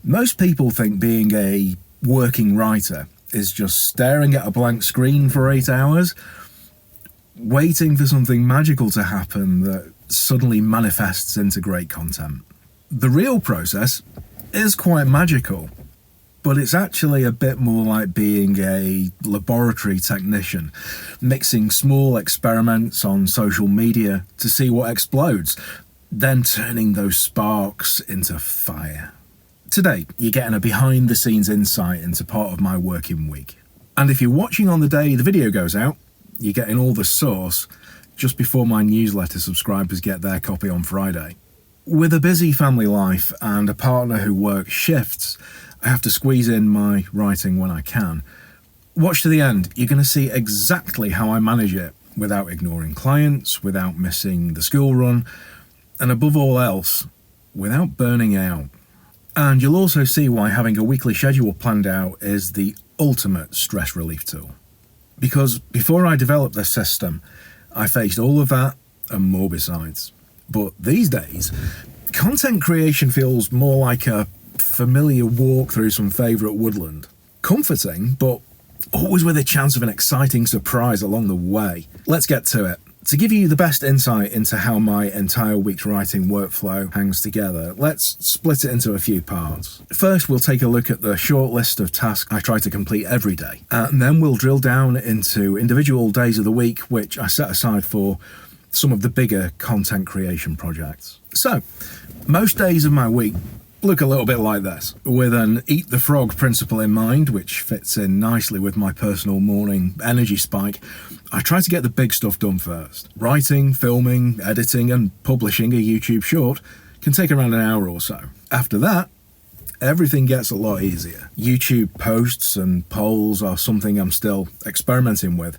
Most people think being a working writer is just staring at a blank screen for 8 hours, waiting for something magical to happen that suddenly manifests into great content. The real process is quite magical, but it's actually a bit more like being a laboratory technician, mixing small experiments on social media to see what explodes, then turning those sparks into fire. Today, you're getting a behind-the-scenes insight into part of my working week. And if you're watching on the day the video goes out, you're getting all the sauce just before my newsletter subscribers get their copy on Friday. With a busy family life and a partner who works shifts, I have to squeeze in my writing when I can. Watch to the end, you're going to see exactly how I manage it without ignoring clients, without missing the school run, and above all else, without burning out. And you'll also see why having a weekly schedule planned out is the ultimate stress relief tool. Because before I developed this system, I faced all of that and more besides. But these days, content creation feels more like a familiar walk through some favourite woodland. Comforting, but always with a chance of an exciting surprise along the way. Let's get to it. To give you the best insight into how my entire week's writing workflow hangs together, let's split it into a few parts. First, we'll take a look at the short list of tasks I try to complete every day, and then we'll drill down into individual days of the week which I set aside for some of the bigger content creation projects. So, most days of my week look a little bit like this, with an eat the frog principle in mind, which fits in nicely with my personal morning energy spike. I try to get the big stuff done first. Writing, filming, editing and publishing a YouTube short can take around an hour or so. After that, everything gets a lot easier. YouTube posts and polls are something I'm still experimenting with,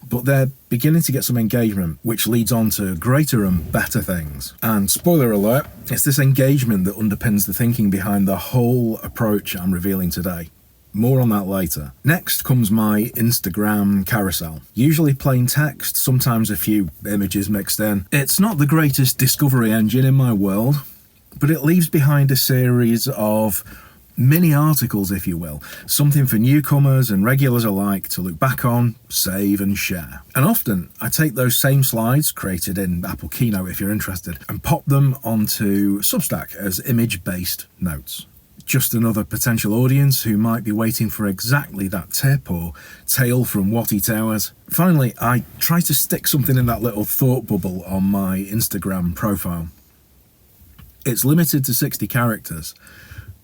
but they're beginning to get some engagement, which leads on to greater and better things. And spoiler alert, it's this engagement that underpins the thinking behind the whole approach I'm revealing today. More on that later. Next comes my Instagram carousel. Usually plain text, sometimes a few images mixed in. It's not the greatest discovery engine in my world, but it leaves behind a series of mini articles, if you will, something for newcomers and regulars alike to look back on, save and share. And often I take those same slides, created in Apple Keynote if you're interested, and pop them onto Substack as image-based notes. Just another potential audience who might be waiting for exactly that tip or tale from WWOTI Towers. Finally, I try to stick something in that little thought bubble on my Instagram profile. It's limited to 60 characters,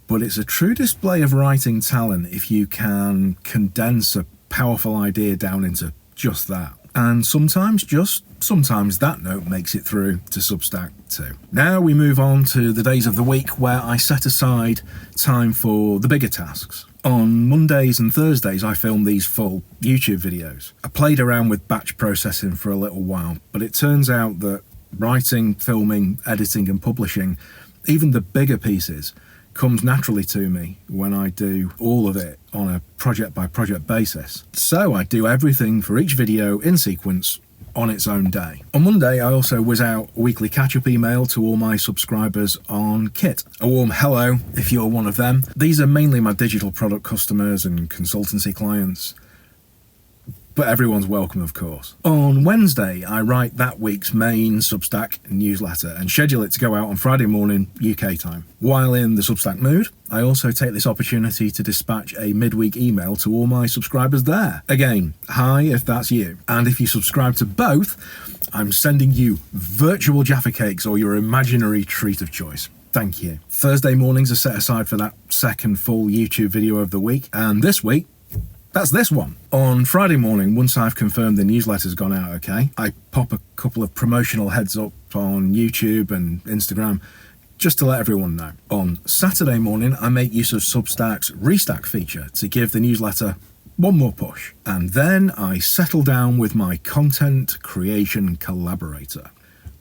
but it's a true display of writing talent if you can condense a powerful idea down into just that. And sometimes that note makes it through to Substack too. Now we move on to the days of the week where I set aside time for the bigger tasks. On Mondays and Thursdays, I film these full YouTube videos. I played around with batch processing for a little while, but it turns out that writing, filming, editing and publishing, even the bigger pieces, comes naturally to me when I do all of it on a project-by-project basis. So I do everything for each video in sequence on its own day. On Monday, I also whiz out a weekly catch-up email to all my subscribers on Kit. A warm hello if you're one of them. These are mainly my digital product customers and consultancy clients, but everyone's welcome, of course. On Wednesday, I write that week's main Substack newsletter and schedule it to go out on Friday morning UK time. While in the Substack mood, I also take this opportunity to dispatch a midweek email to all my subscribers there. Again, hi if that's you. And if you subscribe to both, I'm sending you virtual Jaffa cakes or your imaginary treat of choice. Thank you. Thursday mornings are set aside for that second full YouTube video of the week, and this week, that's this one. On Friday morning, once I've confirmed the newsletter's gone out okay, I pop a couple of promotional heads up on YouTube and Instagram just to let everyone know. On Saturday morning, I make use of Substack's Restack feature to give the newsletter one more push. And then I settle down with my content creation collaborator,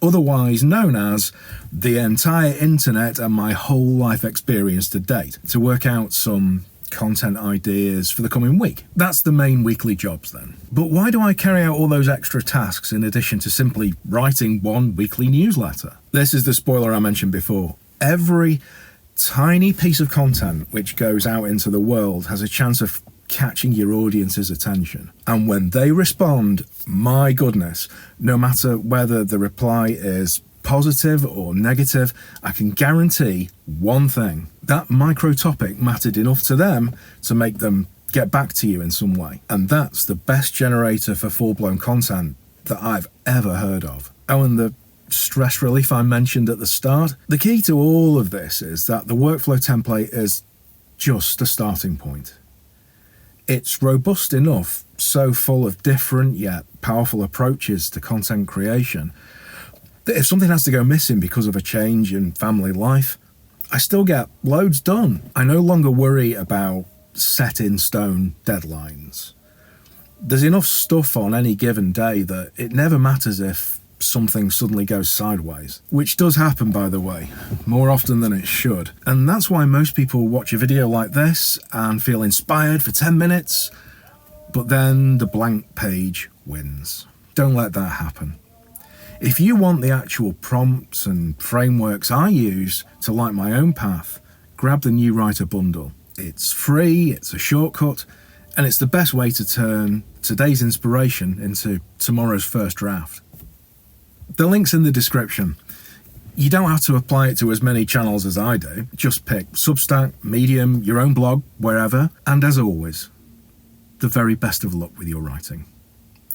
otherwise known as the entire internet and my whole life experience to date, to work out some content ideas for the coming week. That's the main weekly jobs then. But why do I carry out all those extra tasks in addition to simply writing one weekly newsletter? This is the spoiler I mentioned before. Every tiny piece of content which goes out into the world has a chance of catching your audience's attention. And when they respond, my goodness, no matter whether the reply is positive or negative, I can guarantee one thing: that micro topic mattered enough to them to make them get back to you in some way. And that's the best generator for full-blown content that I've ever heard of. Oh, and the stress relief I mentioned at the start. The key to all of this is that the workflow template is just a starting point. It's robust enough, so full of different yet powerful approaches to content creation, that if something has to go missing because of a change in family life, I still get loads done. I no longer worry about set in stone deadlines. There's enough stuff on any given day that it never matters if something suddenly goes sideways, which does happen, by the way, more often than it should. And that's why most people watch a video like this and feel inspired for 10 minutes, but then the blank page wins. Don't let that happen. If you want the actual prompts and frameworks I use to light my own path, grab the New Writer bundle. It's free, it's a shortcut, and it's the best way to turn today's inspiration into tomorrow's first draft. The link's in the description. You don't have to apply it to as many channels as I do. Just pick Substack, Medium, your own blog, wherever. And as always, the very best of luck with your writing.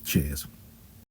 Cheers.